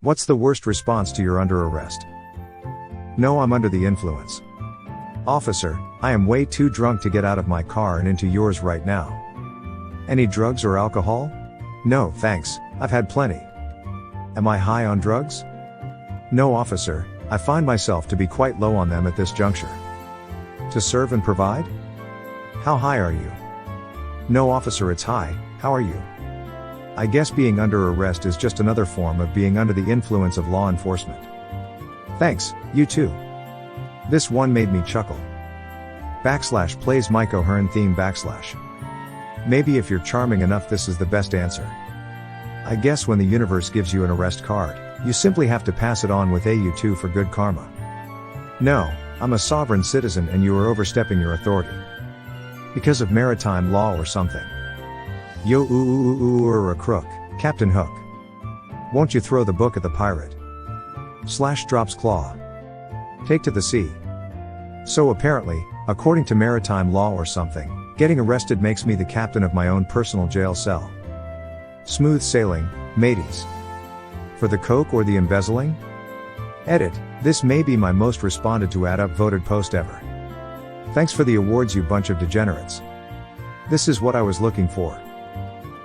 What's the worst response to you're under arrest? No, I'm under the influence. Officer, I am way too drunk to get out of my car and into yours right now. Any drugs or alcohol? No, thanks, I've had plenty. Am I high on drugs? No, officer, I find myself to be quite low on them at this juncture. To serve and provide? How high are you? No, officer, it's high, how are you? I guess being under arrest is just another form of being under the influence of law enforcement. Thanks, you too. This one made me chuckle. / plays Mike O'Hearn theme /. Maybe if you're charming enough this is the best answer. I guess when the universe gives you an arrest card, you simply have to pass it on with a you too for good karma. No, I'm a sovereign citizen and you are overstepping your authority. Because of maritime law or something. Yo or a crook, Captain Hook. Won't you throw the book at the pirate? / drops claw. Take to the sea. So apparently, according to maritime law or something, getting arrested makes me the captain of my own personal jail cell. Smooth sailing, mateys. For the coke or the embezzling? Edit, this may be my most responded to voted post ever. Thanks for the awards you bunch of degenerates. This is what I was looking for.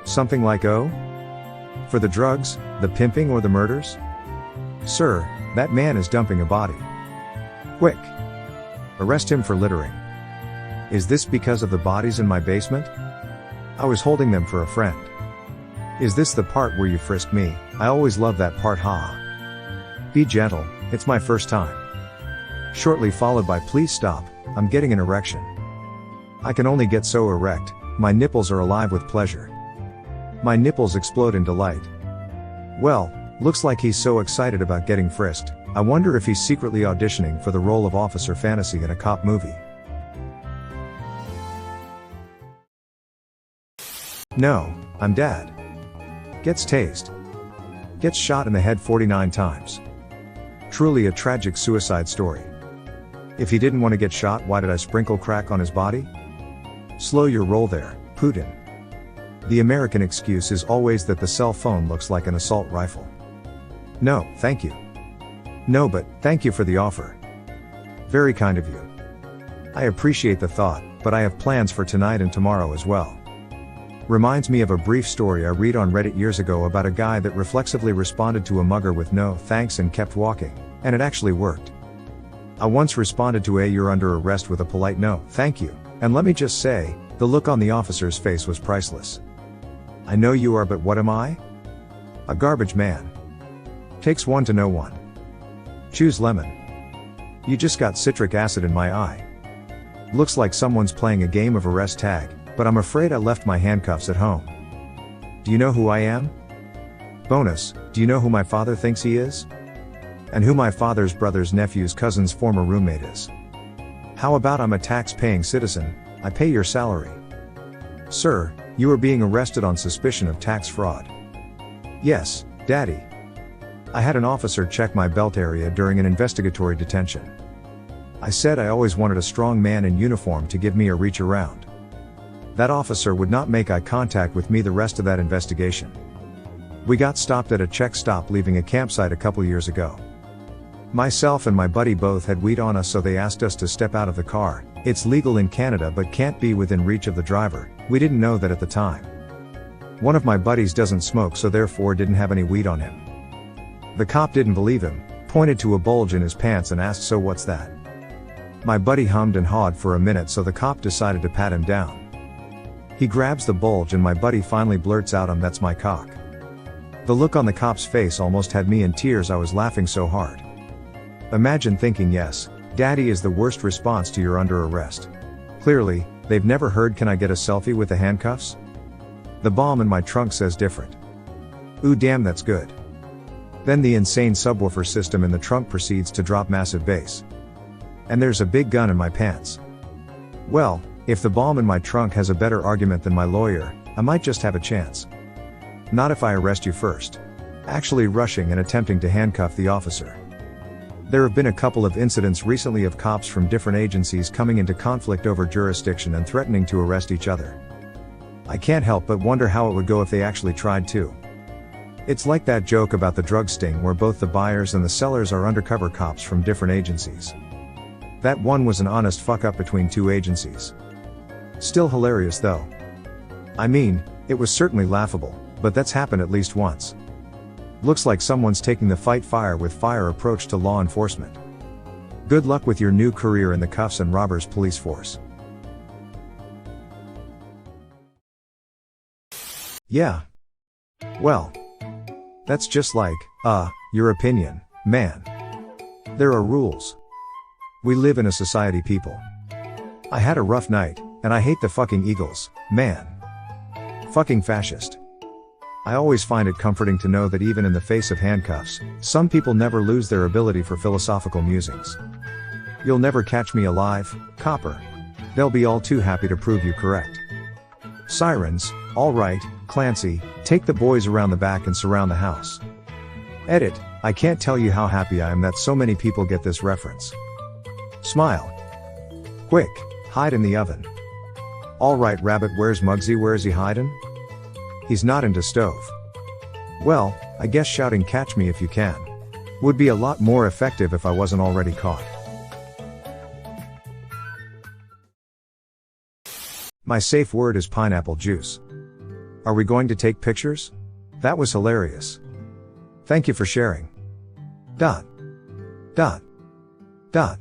Something like for the drugs, the pimping or the murders? Sir, that man is dumping a body. Quick! Arrest him for littering. Is this because of the bodies in my basement? I was holding them for a friend. Is this the part where you frisk me? I always love that part, ha. Be gentle, it's my first time. Shortly followed by please stop, I'm getting an erection. I can only get so erect, my nipples are alive with pleasure. My nipples explode in delight. Well, looks like he's so excited about getting frisked, I wonder if he's secretly auditioning for the role of Officer Fantasy in a cop movie. No, I'm Dad. Gets tased. Gets shot in the head 49 times. Truly a tragic suicide story. If he didn't want to get shot, why did I sprinkle crack on his body? Slow your roll there, Putin. The American excuse is always that the cell phone looks like an assault rifle. No, thank you. No, but thank you for the offer. Very kind of you. I appreciate the thought, but I have plans for tonight and tomorrow as well. Reminds me of a brief story I read on Reddit years ago about a guy that reflexively responded to a mugger with no thanks and kept walking, and it actually worked. I once responded to you're under arrest with a polite no, thank you, and let me just say, the look on the officer's face was priceless. I know you are, but what am I? A garbage man. Takes one to know one. Choose lemon. You just got citric acid in my eye. Looks like someone's playing a game of arrest tag, but I'm afraid I left my handcuffs at home. Do you know who I am? Bonus, do you know who my father thinks he is? And who my father's brother's nephew's cousin's former roommate is? How about I'm a tax-paying citizen, I pay your salary. Sir, you are being arrested on suspicion of tax fraud. Yes, Daddy. I had an officer check my belt area during an investigatory detention. I said I always wanted a strong man in uniform to give me a reach around. That officer would not make eye contact with me the rest of that investigation. We got stopped at a check stop leaving a campsite a couple years ago. Myself and my buddy both had weed on us, so they asked us to step out of the car. It's legal in Canada but can't be within reach of the driver. We didn't know that at the time. One of my buddies doesn't smoke, so therefore didn't have any weed on him. The cop didn't believe him, pointed to a bulge in his pants and asked, so what's that? My buddy hummed and hawed for a minute, so the cop decided to pat him down. He grabs the bulge and my buddy finally blurts out, that's my cock. The look on the cop's face almost had me in tears, I was laughing so hard. Imagine thinking, yes, Daddy is the worst response to you're under arrest. Clearly, they've never heard can I get a selfie with the handcuffs? The bomb in my trunk says different. Ooh damn, that's good. Then the insane subwoofer system in the trunk proceeds to drop massive bass. And there's a big gun in my pants. Well, if the bomb in my trunk has a better argument than my lawyer, I might just have a chance. Not if I arrest you first. Actually rushing and attempting to handcuff the officer. There have been a couple of incidents recently of cops from different agencies coming into conflict over jurisdiction and threatening to arrest each other. I can't help but wonder how it would go if they actually tried to. It's like that joke about the drug sting where both the buyers and the sellers are undercover cops from different agencies. That one was an honest fuck up between two agencies. Still hilarious though. I mean, it was certainly laughable, but that's happened at least once. Looks like someone's taking the fight fire with fire approach to law enforcement. Good luck with your new career in the cuffs and robbers police force. Yeah. Well. That's just like, your opinion, man. There are rules. We live in a society, people. I had a rough night, and I hate the fucking Eagles, man. Fucking fascist. I always find it comforting to know that even in the face of handcuffs, some people never lose their ability for philosophical musings. You'll never catch me alive, copper. They'll be all too happy to prove you correct. Sirens, alright, Clancy, take the boys around the back and surround the house. Edit, I can't tell you how happy I am that so many people get this reference. Smile. Quick, hide in the oven. Alright Rabbit, where's Muggsy, where's he hiding? He's not into stove. Well, I guess shouting catch me if you can would be a lot more effective if I wasn't already caught. My safe word is pineapple juice. Are we going to take pictures? That was hilarious. Thank you for sharing. Dot. Dot. Dot.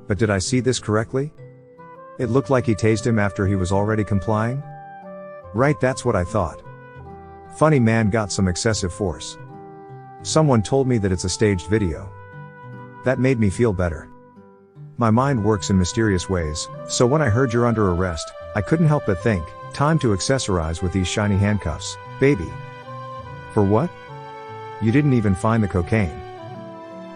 But did I see this correctly? It looked like he tased him after he was already complying? Right, that's what I thought. Funny man got some excessive force. Someone told me that it's a staged video. That made me feel better. My mind works in mysterious ways, so when I heard you're under arrest, I couldn't help but think, time to accessorize with these shiny handcuffs, baby. For what? You didn't even find the cocaine.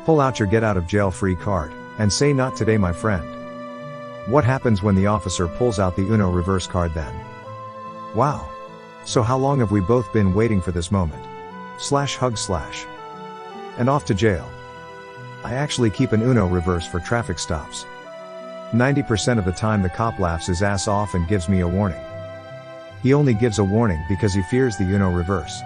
Pull out your get out of jail free card, and say not today my friend. What happens when the officer pulls out the Uno reverse card then? Wow. So how long have we both been waiting for this moment? /hug/. And off to jail. I actually keep an Uno reverse for traffic stops. 90% of the time the cop laughs his ass off and gives me a warning. He only gives a warning because he fears the Uno reverse.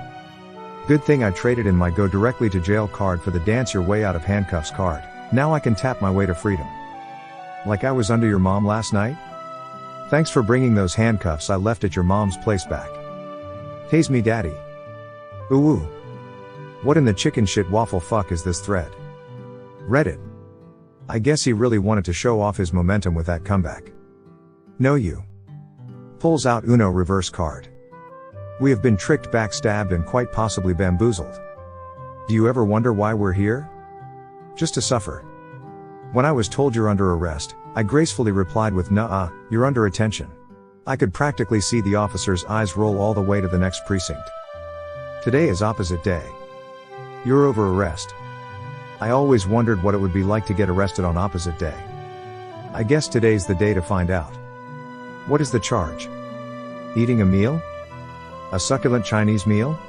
Good thing I traded in my go directly to jail card for the dance your way out of handcuffs card. Now I can tap my way to freedom. Like I was under your mom last night? Thanks for bringing those handcuffs I left at your mom's place back. Tase me daddy. Ooh. What in the chicken shit waffle fuck is this thread? Reddit. I guess he really wanted to show off his momentum with that comeback. No you. Pulls out Uno reverse card. We have been tricked, backstabbed, and quite possibly bamboozled. Do you ever wonder why we're here? Just to suffer. When I was told you're under arrest, I gracefully replied with "Nuh-uh, you're under attention." I could practically see the officer's eyes roll all the way to the next precinct. Today is opposite day. You're over arrest. I always wondered what it would be like to get arrested on opposite day. I guess today's the day to find out. What is the charge? Eating a meal? A succulent Chinese meal?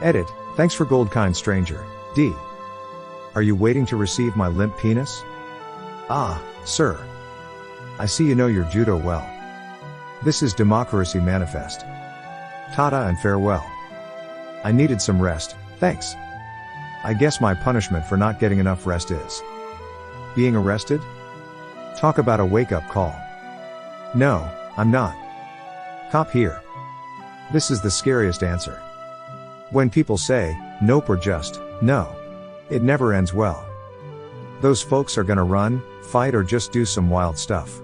Edit, thanks for gold kind stranger, D. Are you waiting to receive my limp penis? Ah, sir. I see you know your judo well. This is democracy manifest. Tata and farewell. I needed some rest, thanks. I guess my punishment for not getting enough rest is being arrested? Talk about a wake-up call. No, I'm not. Cop here. This is the scariest answer. When people say, nope or just, no. It never ends well. Those folks are gonna run, fight, or just do some wild stuff.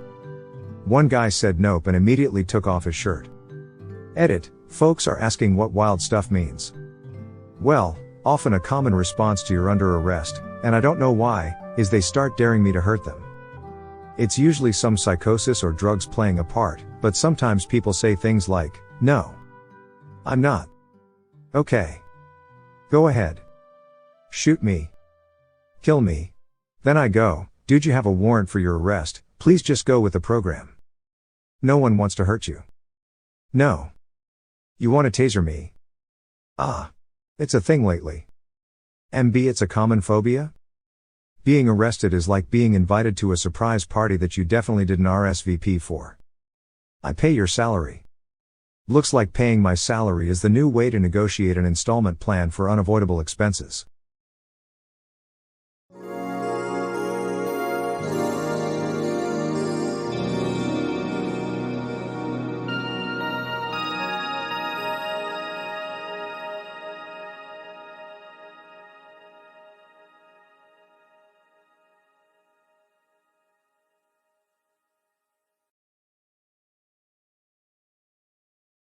One guy said nope and immediately took off his shirt. Edit, folks are asking what wild stuff means. Well, often a common response to you're under arrest, and I don't know why, is they start daring me to hurt them. It's usually some psychosis or drugs playing a part, but sometimes people say things like, no. I'm not. Okay. Go ahead. Shoot me. Kill me. Then I go, dude, you have a warrant for your arrest, please just go with the program. No one wants to hurt you. No. You want to taser me? Ah. It's a thing lately. MB, it's a common phobia? Being arrested is like being invited to a surprise party that you definitely didn't RSVP for. I pay your salary. Looks like paying my salary is the new way to negotiate an installment plan for unavoidable expenses.